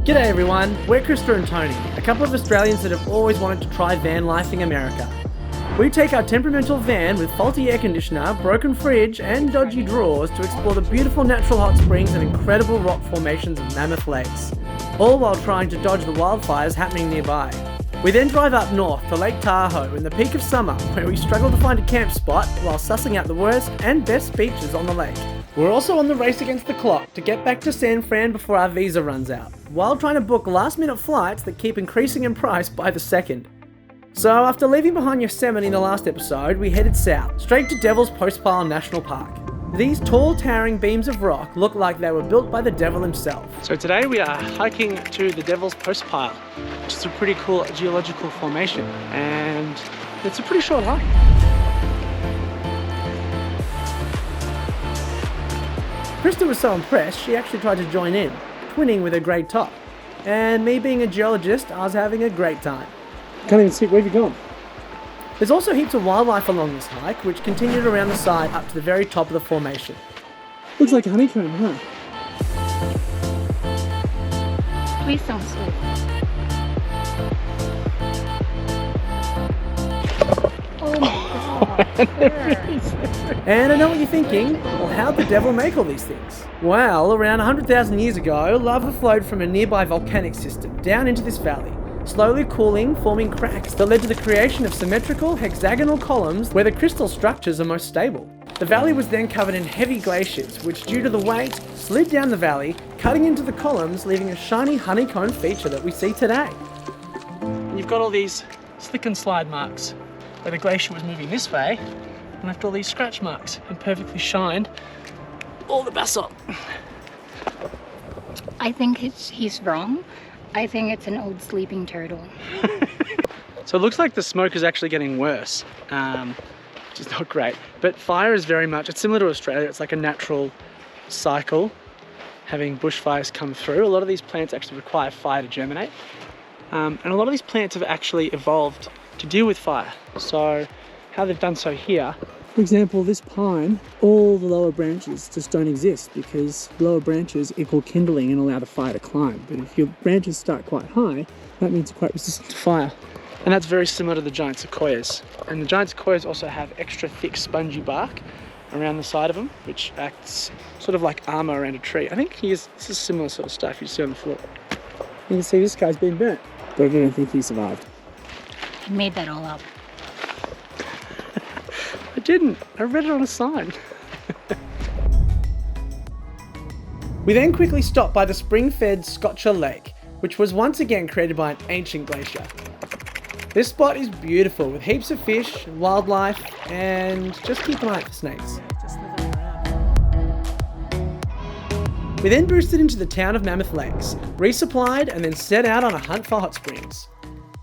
G'day everyone, we're Krista and Tony, a couple of Australians that have always wanted to try van lifing America. We take our temperamental van with faulty air conditioner, broken fridge and dodgy drawers to explore the beautiful natural hot springs and incredible rock formations of Mammoth Lakes, all while trying to dodge the wildfires happening nearby. We then drive up north to Lake Tahoe in the peak of summer, where we struggle to find a camp spot while sussing out the worst and best beaches on the lake. We're also on the race against the clock to get back to San Fran before our visa runs out, while trying to book last-minute flights that keep increasing in price by the second. So after leaving behind Yosemite in the last episode, we headed south, straight to Devil's Postpile National Park. These tall, towering beams of rock look like they were built by the devil himself. So today we are hiking to the Devil's Postpile, which is a pretty cool geological formation, and it's a pretty short hike. Krista was so impressed, she actually tried to join in, twinning with her grey top. And me being a geologist, I was having a great time. Can't even see, where have you gone? There's also heaps of wildlife along this hike, which continued around the side up to the very top of the formation. Looks like a honeycomb, huh? Please don't sleep. Oh my God. And I know what you're thinking, well, how'd the devil make all these things? Well, around 100,000 years ago, lava flowed from a nearby volcanic system down into this valley, slowly cooling, forming cracks that led to the creation of symmetrical hexagonal columns where the crystal structures are most stable. The valley was then covered in heavy glaciers, which due to the weight, slid down the valley, cutting into the columns, leaving a shiny honeycomb feature that we see today. And you've got all these slick and slide marks where the glacier was moving this way and left all these scratch marks and perfectly shined all the basalt. I think he's wrong. I think it's an old sleeping turtle. So it looks like the smoke is actually getting worse, which is not great. But fire is very much, it's similar to Australia, it's like a natural cycle, having bushfires come through. A lot of these plants actually require fire to germinate. And a lot of these plants have actually evolved to deal with fire. So how they've done so here. For example, this pine, all the lower branches just don't exist because lower branches equal kindling and allow the fire to climb. But if your branches start quite high, that means you're quite resistant to fire. And that's very similar to the giant sequoias. And the giant sequoias also have extra thick spongy bark around the side of them, which acts sort of like armor around a tree. I think this is similar sort of stuff you see on the floor. You can see this guy's been burnt, but I don't think he survived. I made that all up. I didn't. I read it on a sign. We then quickly stopped by the spring-fed SOTCHER Lake, which was once again created by an ancient glacier. This spot is beautiful with heaps of fish, wildlife, and just keep an eye out for snakes. We then boosted into the town of Mammoth Lakes, resupplied, and then set out on a hunt for hot springs.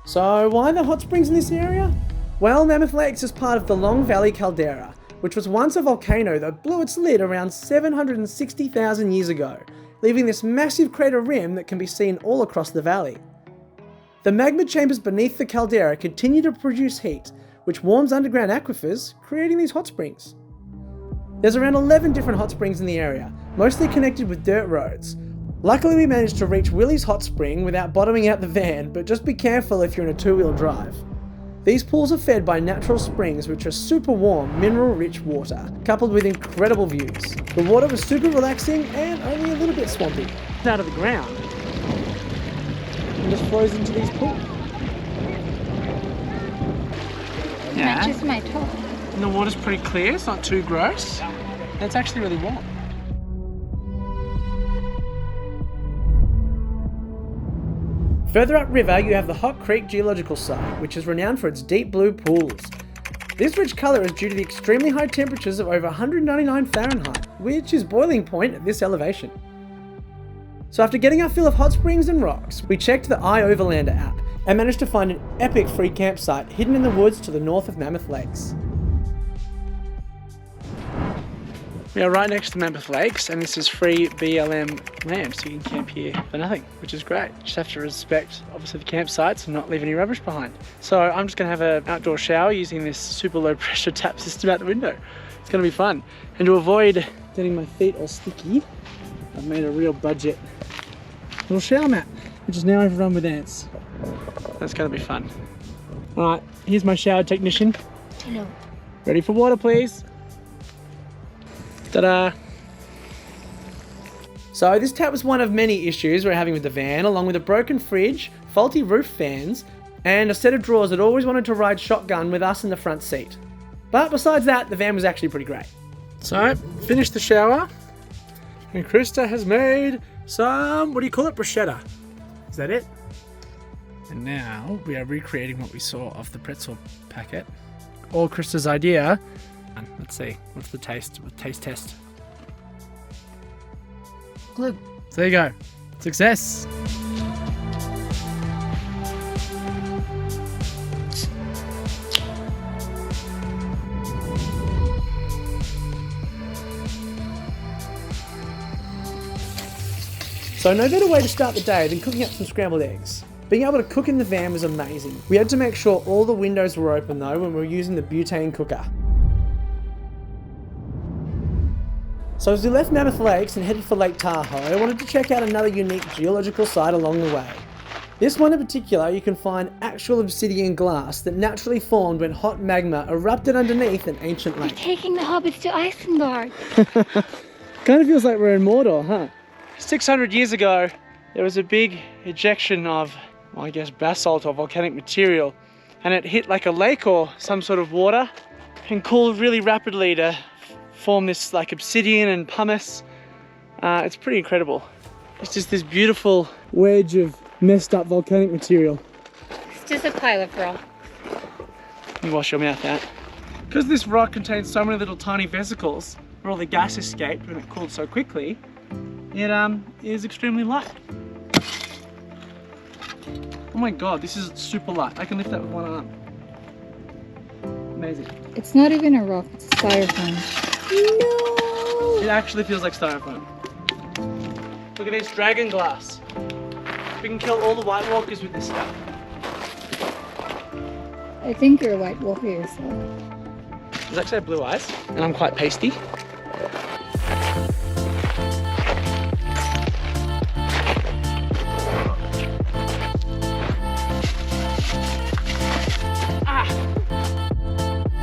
So why the hot springs in this area? Well, Mammoth Lakes is part of the Long Valley caldera, which was once a volcano that blew its lid around 760,000 years ago, leaving this massive crater rim that can be seen all across the valley. The magma chambers beneath the caldera continue to produce heat, which warms underground aquifers, creating these hot springs. There's around 11 different hot springs in the area, mostly connected with dirt roads. Luckily we managed to reach Willie's hot spring without bottoming out the van, but just be careful if you're in a two-wheel drive. These pools are fed by natural springs which are super warm, mineral-rich water, coupled with incredible views. The water was super relaxing and only a little bit swampy. Out of the ground and just flows into these pools. Matches my toe. And the water's pretty clear, it's not too gross, and it's actually really warm. Further upriver, you have the Hot Creek geological site, which is renowned for its deep blue pools. This rich colour is due to the extremely high temperatures of over 199 Fahrenheit, which is boiling point at this elevation. So after getting our fill of hot springs and rocks, we checked the iOverlander app and managed to find an epic free campsite hidden in the woods to the north of Mammoth Lakes. We are right next to Mammoth Lakes, and this is free BLM land, so you can camp here for nothing, which is great. You just have to respect, obviously, the campsites and not leave any rubbish behind. So I'm just going to have an outdoor shower using this super low pressure tap system out the window. It's going to be fun. And to avoid getting my feet all sticky, I've made a real budget little shower mat, which is now overrun with ants. That's gonna be fun. All right, here's my shower technician. Hello. Ready for water, please? Ta-da! So this tap was one of many issues we're having with the van, along with a broken fridge, faulty roof fans, and a set of drawers that always wanted to ride shotgun with us in the front seat. But besides that, the van was actually pretty great. So, finished the shower, and Krista has made some, what do you call it, bruschetta? Is that it? And now we are recreating what we saw off the pretzel packet. All Krista's idea. Let's see, what's the taste? Taste test. Glue. So there you go. Success. So no better way to start the day than cooking up some scrambled eggs. Being able to cook in the van was amazing. We had to make sure all the windows were open though when we were using the butane cooker. So as we left Mammoth Lakes and headed for Lake Tahoe, I wanted to check out another unique geological site along the way. This one in particular, you can find actual obsidian glass that naturally formed when hot magma erupted underneath an ancient lake. We're taking the hobbits to Isengard. Kind of feels like we're in Mordor, huh? 600 years ago, there was a big ejection of, well, I guess, basalt or volcanic material, and it hit like a lake or some sort of water and cooled really rapidly to form this like obsidian and pumice. It's pretty incredible. It's just this beautiful Wedge of messed up volcanic material. It's just a pile of rock. You wash your mouth out. Because this rock contains so many little tiny vesicles where all the gas escaped when it cooled so quickly, it is extremely light. Oh my god, this is super light. I can lift that with one arm. Amazing. It's not even a rock, it's styrofoam. No! It actually feels like styrofoam. Look at this dragon glass. We can kill all the White Walkers with this stuff. I think you're a White Walker yourself. There's actually blue eyes, and I'm quite pasty.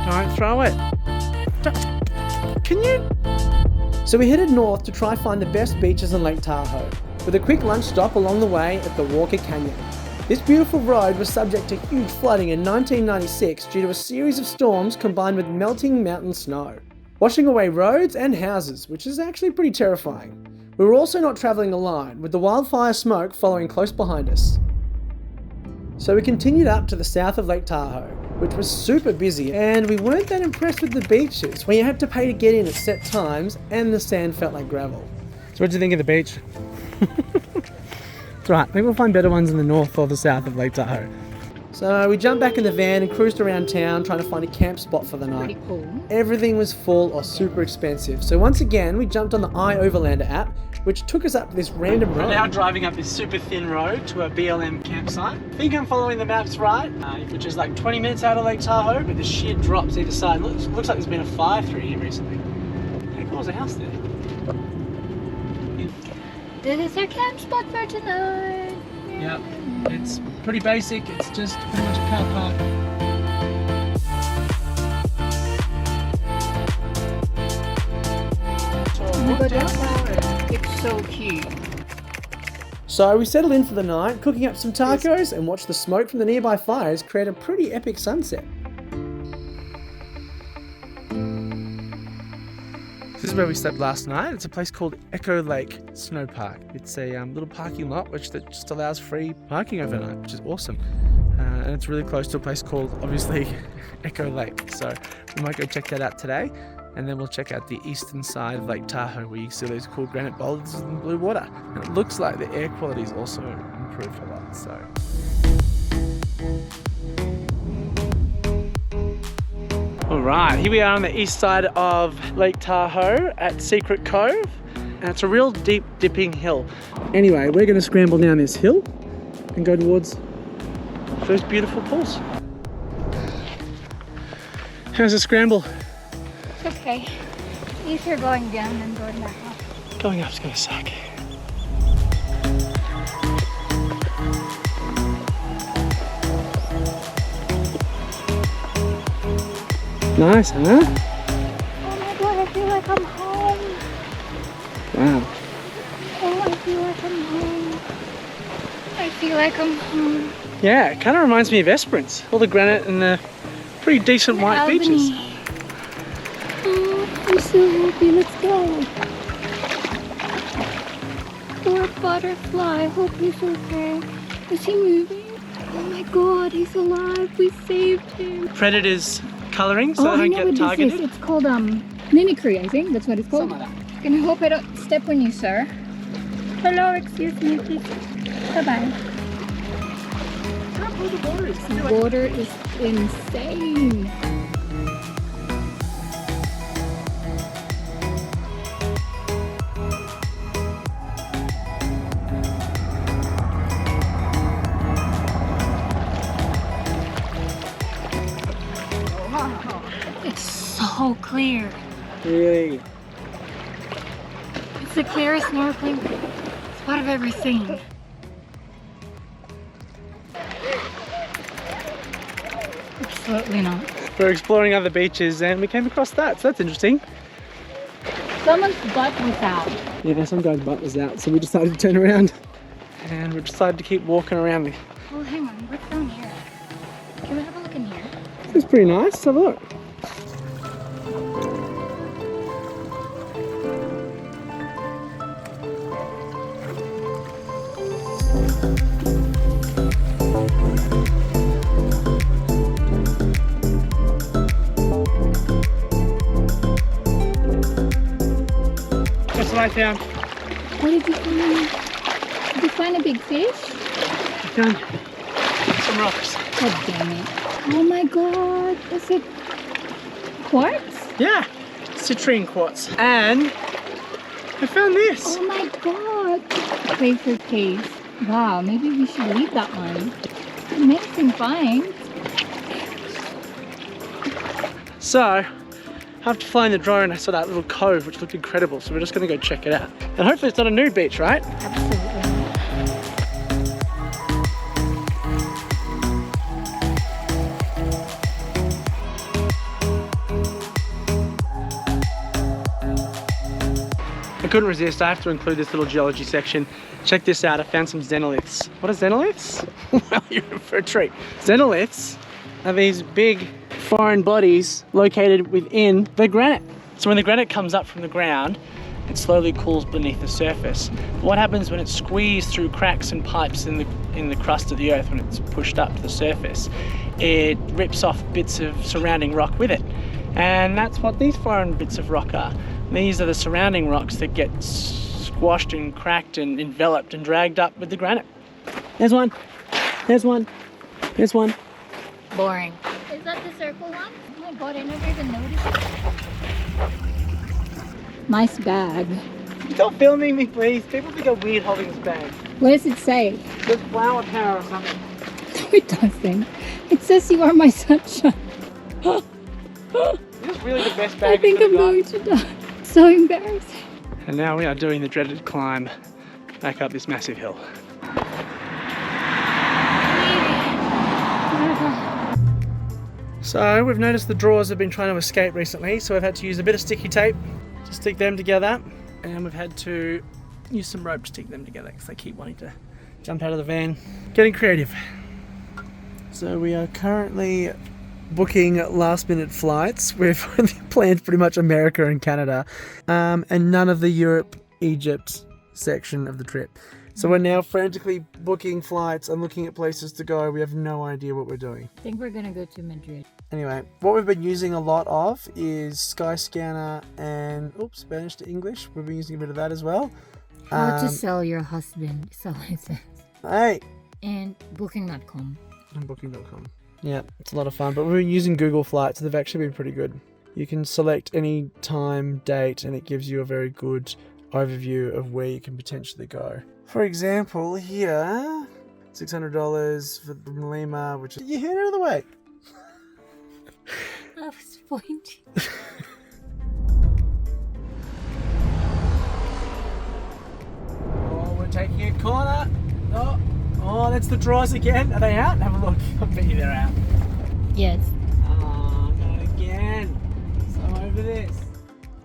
Don't throw it. Can you? So we headed north to try find the best beaches in Lake Tahoe, with a quick lunch stop along the way at the Walker Canyon. This beautiful road was subject to huge flooding in 1996 due to a series of storms combined with melting mountain snow, washing away roads and houses, which is actually pretty terrifying. We were also not travelling alone, with the wildfire smoke following close behind us. So we continued up to the south of Lake Tahoe, which was super busy, and we weren't that impressed with the beaches, where you had to pay to get in at set times, and the sand felt like gravel. So what do you think of the beach? It's right, maybe we'll find better ones in the north or the south of Lake Tahoe. So we jumped back in the van and cruised around town trying to find a camp spot for the night. Pretty cool. Everything was full or super expensive, so once again we jumped on the iOverlander app, which took us up this random road. We're now driving up this super thin road to a BLM campsite. I think I'm following the maps right, which is like 20 minutes out of Lake Tahoe, but the sheer drops either side. Looks like there's been a fire through here recently. Hey, there was a house there. This is our camp spot for tonight. Yep, it's pretty basic. It's just pretty much a car park. It's so cute. So we settled in for the night, cooking up some tacos and watched the smoke from the nearby fires create a pretty epic sunset. This is where we slept last night. It's a place called Echo Lake Snow Park. It's a little parking lot that just allows free parking overnight, which is awesome. And it's really close to a place called, obviously, Echo Lake. So we might go check that out today. And then we'll check out the eastern side of Lake Tahoe, where you see those cool granite boulders and blue water. And it looks like the air quality is also improved a lot. So. Alright, here we are on the east side of Lake Tahoe at Secret Cove, and it's a real deep dipping hill. Anyway, we're going to scramble down this hill and go towards those beautiful pools. How's the scramble? It's okay. Easier going down than going back up. Going up's gonna suck. Nice, huh? Oh my god, I feel like I'm home. Wow. Oh, I feel like I'm home. I feel like I'm home. Yeah, it kind of reminds me of Esperance. All the granite and the pretty decent white Albany. beaches. Oh, I'm so happy. Let's go. Poor butterfly. I hope he's okay. Is he moving? Oh my god, he's alive. We saved him. Predators colouring so Oh, they I don't know get what targeted. this is. It's called mimicry, I think. That's what it's called. Something like that. Can I hope I don't step on you, sir? Hello, excuse me, please. Bye-bye. How cool the water is. The water is insane. It's so clear. Really? It's the clearest snorkeling spot I've ever seen. Absolutely not. We're exploring other beaches and we came across that, so that's interesting. Someone's butt was out. Yeah, some guy's butt was out, so we decided to turn around. And we decided to keep walking around. Oh, hang on. What's down here? Can we have a look in here? It's pretty nice. Let's have a look. That's what I found. What did you find? Did you find a big fish? I found some rocks. God damn it. Oh my god. Is it quartz? Yeah, citrine quartz. And I found this. Oh my god. Crayfish cave. Wow, maybe we should leave that one. Amazing find. So, after flying the drone, I saw that little cove which looked incredible, so we're just going to go check it out. And hopefully it's not a nude beach, right? Absolutely. I couldn't resist, I have to include this little geology section. Check this out, I found some xenoliths. What are xenoliths? Well, you're in for a treat. Xenoliths are these big foreign bodies located within the granite. So when the granite comes up from the ground, it slowly cools beneath the surface. But what happens when it's squeezed through cracks and pipes in the crust of the earth when it's pushed up to the surface? It rips off bits of surrounding rock with it. And that's what these foreign bits of rock are. These are the surrounding rocks that get squashed and cracked and enveloped and dragged up with the granite. There's one. There's one. There's one. Boring. Is that the circle one? Oh my god, I never even noticed it. Nice bag. Stop filming me, please. People think I'm weird holding this bag. What does it say? There's flower power or something. It doesn't. It says you are my sunshine. Is this really the best bag I think you I'm could going to die. So embarrassing. And now we are doing the dreaded climb back up this massive hill. So we've noticed the drawers have been trying to escape recently, so we've had to use a bit of sticky tape to stick them together, and we've had to use some rope to stick them together because they keep wanting to jump out of the van. Getting creative. So we are currently booking last minute flights. We've only planned pretty much America and Canada, and none of the Europe, Egypt section of the trip. So we're now frantically booking flights and looking at places to go. We have no idea what we're doing. I think we're gonna go to Madrid. Anyway, what we've been using a lot of is Skyscanner and Spanish to English. We've been using a bit of that as well. How to sell your husband, so it says. Hey, And booking.com. and booking.com. Yeah, it's a lot of fun, but we've been using Google Flights. They've actually been pretty good. You can select any time, date, and it gives you a very good overview of where you can potentially go. For example, here, $600 for Lima, which is... Get your hand out of the way. I was pointing. Oh, we're taking a corner. Oh, that's the drawers again. Are they out? Have a look. I bet you they're out. Yes. Oh, not again. at this.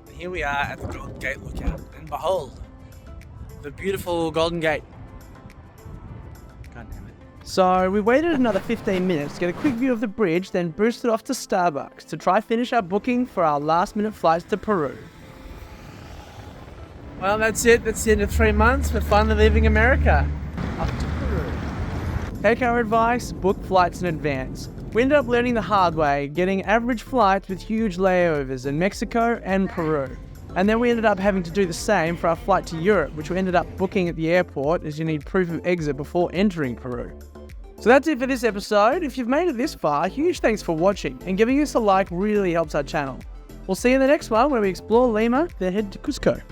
And here we are at the Golden Gate Lookout. And behold, the beautiful Golden Gate. God damn it. So we waited another 15 minutes to get a quick view of the bridge, then boosted off to Starbucks to try finish our booking for our last minute flights to Peru. Well, that's it. That's the end of 3 months. We're finally leaving America. Up to Peru. Take our advice, book flights in advance. We ended up learning the hard way, getting average flights with huge layovers in Mexico and Peru. And then we ended up having to do the same for our flight to Europe, which we ended up booking at the airport as you need proof of exit before entering Peru. So that's it for this episode. If you've made it this far, huge thanks for watching, and giving us a like really helps our channel. We'll see you in the next one where we explore Lima, then head to Cusco.